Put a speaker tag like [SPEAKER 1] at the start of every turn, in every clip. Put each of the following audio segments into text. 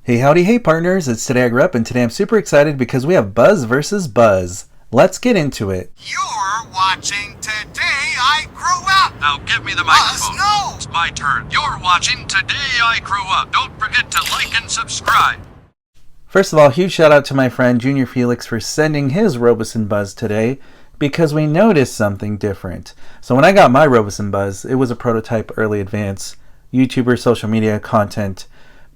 [SPEAKER 1] Hey howdy hey partners, it's Today I Grew Up, and today I'm super excited because we have Buzz versus Buzz. Let's get into it.
[SPEAKER 2] You're watching Today I Grew Up!
[SPEAKER 3] Now give me the
[SPEAKER 2] Buzz,
[SPEAKER 3] microphone.
[SPEAKER 2] no!
[SPEAKER 3] It's my turn. You're watching Today I Grew Up. Don't forget to like and subscribe.
[SPEAKER 1] First of all, huge shout out to my friend Junior Felix for sending his Robosen Buzz today because we noticed something different. So when I got my Robosen Buzz, it was a prototype early advance YouTuber social media content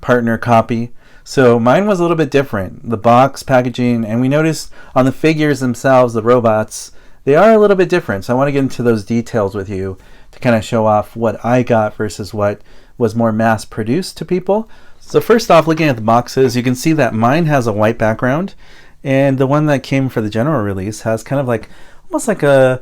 [SPEAKER 1] partner copy. So mine was a little bit different. The box, packaging, and we noticed on the figures themselves, the robots, they are a little bit different. So I want to get into those details with you to kind of show off what I got versus what was more mass produced to people. So first off, looking at the boxes, you can see that mine has a white background, and the one that came for the general release has kind of like almost like a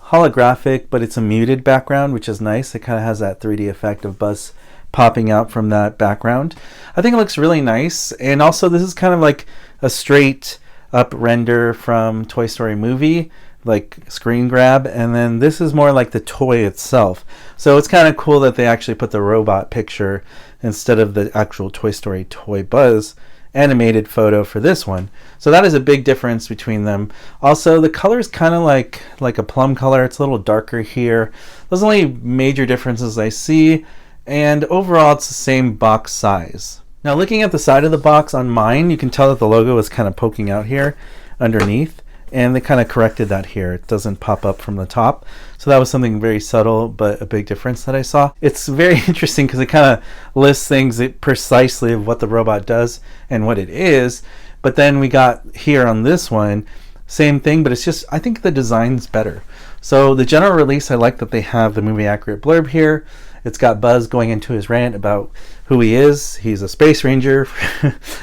[SPEAKER 1] holographic, but it's a muted background, which is nice. It kind of has that 3D effect of Buzz popping out from that background. I think it looks really nice, and also this is kind of like a straight up render from Toy Story movie, like screen grab, and then this is more like the toy itself. So it's kind of cool that they actually put the robot picture instead of the actual Toy Story toy Buzz animated photo for this one. So that is a big difference between them. Also, the color is kind of like a plum color. It's a little darker here. Those are the only major differences I see. And overall it's the same box size. Now looking at the side of the box on mine, you can tell that the logo is kind of poking out here underneath, and they kind of corrected that here. It doesn't pop up from the top. So that was something very subtle, but a big difference that I saw. It's very interesting because it kind of lists things precisely of what the robot does and what it is. But then we got here on this one, same thing, but it's just, I think the design's better. So the general release, I like that they have the movie accurate blurb here. It's got Buzz going into his rant about who he is. He's a space ranger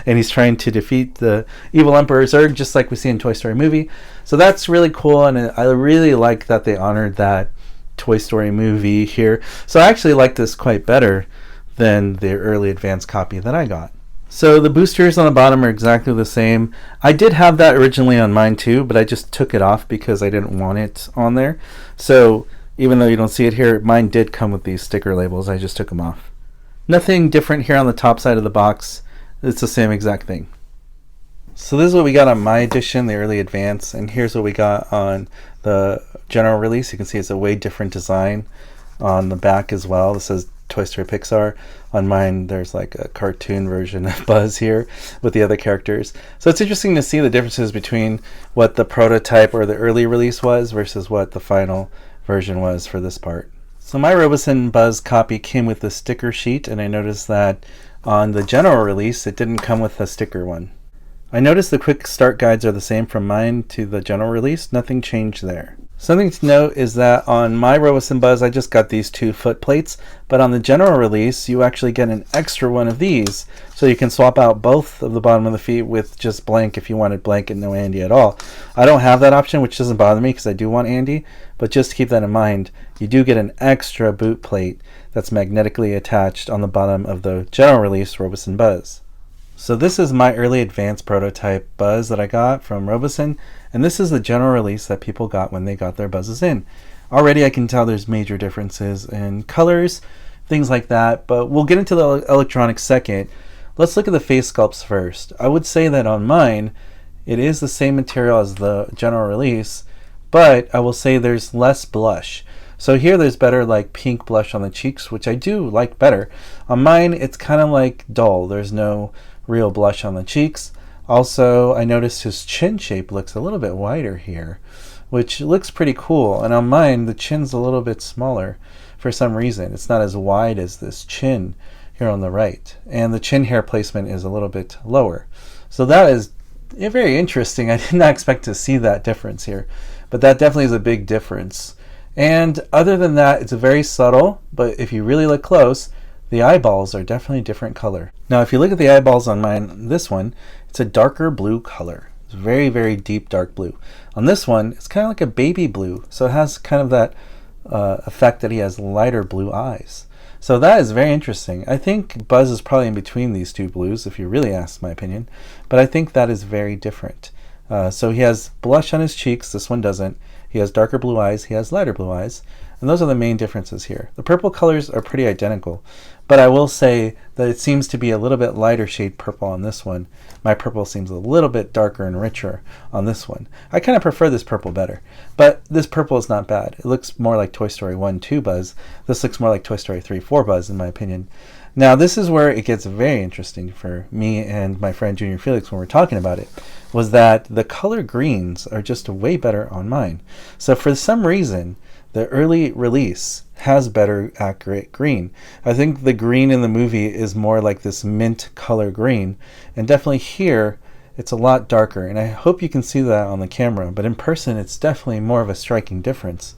[SPEAKER 1] and he's trying to defeat the evil Emperor Zurg, just like we see in Toy Story movie. So that's really cool, and I really like that they honored that Toy Story movie here. So I actually like this quite better than the early advance copy that I got. So the boosters on the bottom are exactly the same. I did have that originally on mine too, but I just took it off because I didn't want it on there. So even though you don't see it here, mine did come with these sticker labels. I just took them off. Nothing different here on the top side of the box. It's the same exact thing. So this is what we got on my edition, the early advance, and here's what we got on the general release. You can see it's a way different design on the back as well. This says Toy Story Pixar. On mine there's like a cartoon version of Buzz here with the other characters. So it's interesting to see the differences between what the prototype or the early release was versus what the final version was for this part. So my Robosen Buzz copy came with the sticker sheet, and I noticed that on the general release it didn't come with a sticker one. I noticed the quick start guides are the same from mine to the general release. Nothing changed there. Something to note is that on my Robosen Buzz I just got these 2 foot plates, but on the general release you actually get an extra one of these, so you can swap out both of the bottom of the feet with just blank if you wanted blank and no Andy at all. I don't have that option, which doesn't bother me because I do want Andy, but just keep that in mind. You do get an extra boot plate that's magnetically attached on the bottom of the general release Robosen Buzz. So this is my early advance prototype Buzz that I got from Robosen, and this is the general release that people got when they got their Buzzes in. Already I can tell there's major differences in colors, things like that, but we'll get into the electronics second. Let's look at the face sculpts first. I would say that on mine, it is the same material as the general release, but I will say there's less blush. So here there's better like pink blush on the cheeks, which I do like better. On mine, it's kind of like dull. There's no real blush on the cheeks. Also, I noticed his chin shape looks a little bit wider here, which looks pretty cool. And on mine, the chin's a little bit smaller for some reason. It's not as wide as this chin here on the right. And the chin hair placement is a little bit lower. So that is very interesting. I did not expect to see that difference here, but that definitely is a big difference. And other than that, it's very subtle, but if you really look close, the eyeballs are definitely a different color. Now if you look at the eyeballs on mine, this one, it's a darker blue color. It's very, very deep dark blue. On this one, it's kind of like a baby blue, so it has kind of that effect that he has lighter blue eyes. So that is very interesting. I think Buzz is probably in between these two blues, if you really ask my opinion, but I think that is very different. So he has blush on his cheeks, this one doesn't. He has darker blue eyes, he has lighter blue eyes, and those are the main differences here. The purple colors are pretty identical, But I will say that it seems to be a little bit lighter shade purple on this one. My purple seems a little bit darker and richer on this one. I kind of prefer this purple better, but this purple is not bad. It looks more like Toy Story 1, 2 Buzz. This looks more like Toy Story 3, 4 Buzz in my opinion. Now this is where it gets very interesting for me and my friend Junior Felix when we're talking about it, was that the color greens are just way better on mine. So for some reason, the early release has better accurate green. I think the green in the movie is more like this mint color green, and definitely here it's a lot darker, and I hope you can see that on the camera, but in person it's definitely more of a striking difference.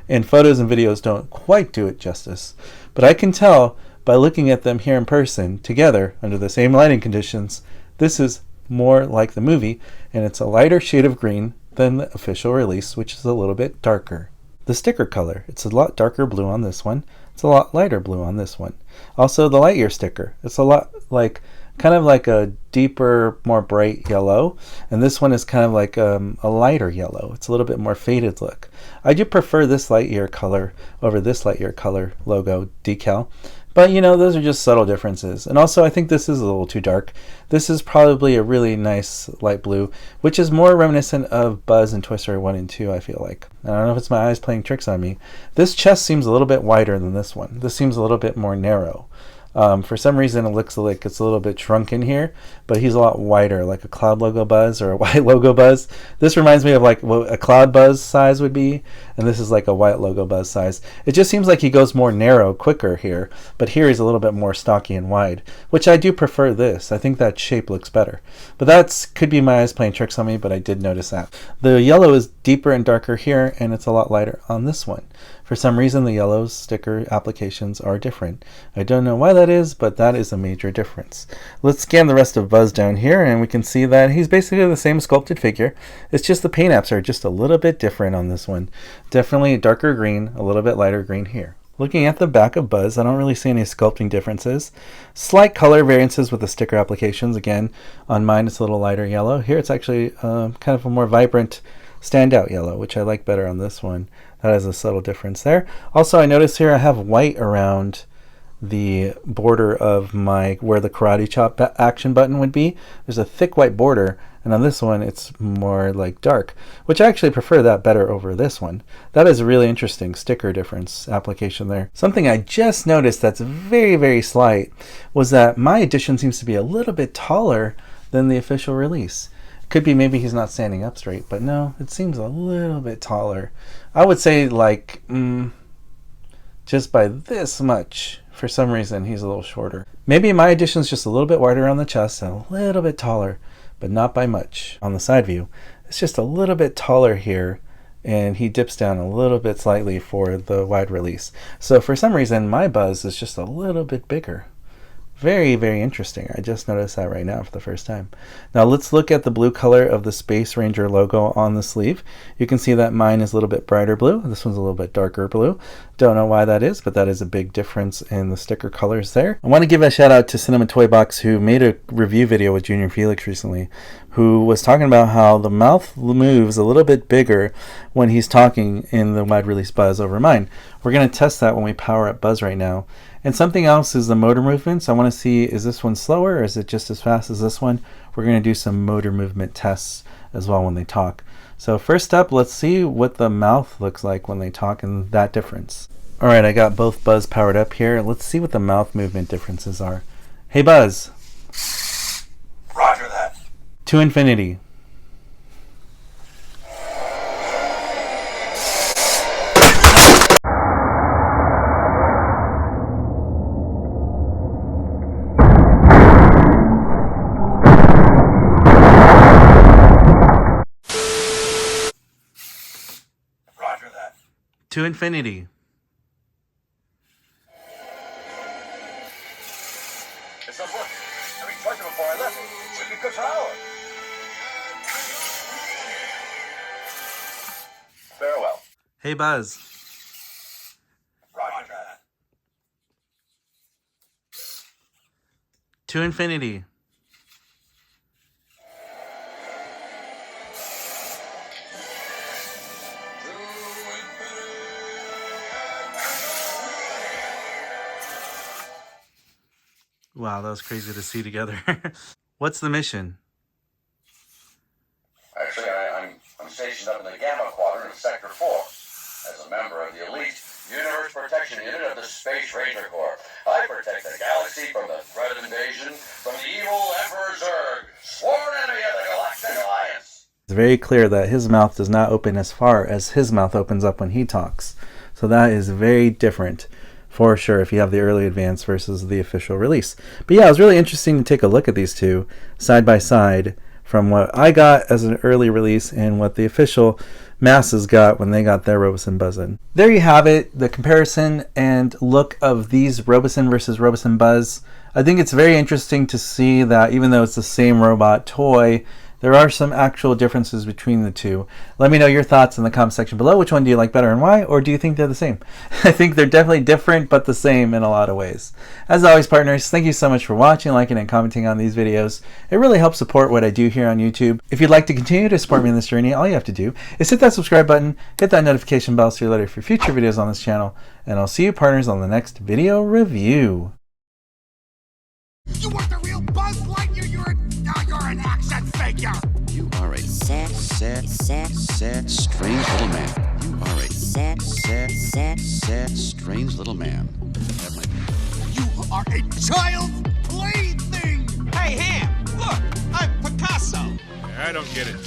[SPEAKER 1] And photos and videos don't quite do it justice, but I can tell by looking at them here in person together under the same lighting conditions, this is more like the movie, and it's a lighter shade of green than the official release, which is a little bit darker. The sticker color, it's a lot darker blue on this one. It's a lot lighter blue on this one. Also the Lightyear sticker, it's a lot like kind of like a deeper, more bright yellow, and this one is kind of like a lighter yellow. It's a little bit more faded look. I do prefer this Lightyear color over this Lightyear color logo decal. But you know, those are just subtle differences. And also I think this is a little too dark. This is probably a really nice light blue, which is more reminiscent of Buzz in Toy Story 1 and 2, I feel like. I don't know if it's my eyes playing tricks on me. This chest seems a little bit wider than this one. This seems a little bit more narrow. For some reason it looks like it's a little bit shrunken here, but he's a lot wider, like a Cloud logo Buzz or a white logo Buzz. This reminds me of like what a Cloud Buzz size would be, and this is like a white logo Buzz size. It just seems like he goes more narrow, quicker here, but here he's a little bit more stocky and wide, which I do prefer this. I think that shape looks better. But that's could be my eyes playing tricks on me, but I did notice that. The yellow is deeper and darker here, and it's a lot lighter on this one. For some reason, the yellow sticker applications are different. I don't know why that is, but that is a major difference. Let's scan the rest of Buzz down here, and we can see that he's basically the same sculpted figure. It's just the paint apps are just a little bit different on this one. Definitely a darker green, a little bit lighter green here. Looking at the back of Buzz, I don't really see any sculpting differences. Slight color variances with the sticker applications. Again, on mine it's a little lighter yellow. Here it's actually kind of a more vibrant standout yellow, which I like better on this one. That is a subtle difference there. Also, I notice here I have white around the border of my where the karate chop action button would be. There's a thick white border, and on this one it's more like dark, which I actually prefer that better over this one. That is a really interesting sticker difference application there. Something I just noticed that's very, very slight was that my edition seems to be a little bit taller than the official release. Could be maybe he's not standing up straight, but no, it seems a little bit taller. I would say like just by this much. For some reason he's a little shorter. Maybe my edition's just a little bit wider on the chest and a little bit taller, but not by much on the side view. It's just a little bit taller here, and he dips down a little bit slightly for the wide release. So for some reason my Buzz is just a little bit bigger. Very, very interesting. I just noticed that right now for the first time. Now let's look at the blue color of the Space Ranger logo on the sleeve. You can see that mine is a little bit brighter blue. This one's a little bit darker blue. Don't know why that is, but that is a big difference in the sticker colors there. I want to give a shout out to Cinema Toy Box, who made a review video with Junior Felix recently, who was talking about how the mouth moves a little bit bigger when he's talking in the wide release Buzz over mine. We're going to test that when we power up Buzz right now. And something else is the motor movements. I want to see, is this one slower or is it just as fast as this one? We're going to do some motor movement tests as well when they talk. So first up, let's see what the mouth looks like when they talk and that difference. Alright, I got both Buzz powered up here. Let's see what the mouth movement differences are. Hey Buzz.
[SPEAKER 2] Roger that.
[SPEAKER 1] To infinity. To infinity.
[SPEAKER 2] It's not working. I restarted before I left. Should be good for an hour. Farewell.
[SPEAKER 1] Hey Buzz.
[SPEAKER 2] Roger that.
[SPEAKER 1] To infinity. Wow, that was crazy to see together. What's the mission?
[SPEAKER 2] Actually, I'm stationed up in the Gamma Quadrant of Sector 4 as a member of the elite Universe Protection Unit of the Space Ranger Corps. I protect the galaxy from the threat of invasion from the evil Emperor Zurg, sworn enemy of the Galactic Alliance.
[SPEAKER 1] It's very clear that his mouth does not open as far as his mouth opens up when he talks. So that is very different for sure if you have the early advance versus the official release. But yeah, it was really interesting to take a look at these two side by side from what I got as an early release and what the official masses got when they got their Robosen Buzz in. There you have it, the comparison and look of these Robosen versus Robosen Buzz. I think it's very interesting to see that even though it's the same robot toy, there are some actual differences between the two. Let me know your thoughts in the comment section below. Which one do you like better and why? Or do you think they're the same? I think they're definitely different, but the same in a lot of ways. As always, partners, thank you so much for watching, liking, and commenting on these videos. It really helps support what I do here on YouTube. If you'd like to continue to support me in this journey, all you have to do is hit that subscribe button, hit that notification bell so you're alerted for future videos on this channel, and I'll see you, partners, on the next video review.
[SPEAKER 4] You weren't the real Buzz Lightyear. You're an action figure.
[SPEAKER 5] You are a sad, strange little man. You are a sad, strange little man.
[SPEAKER 4] You are a child's plaything.
[SPEAKER 6] Hey, Ham, look, I'm Picasso.
[SPEAKER 7] I don't get it.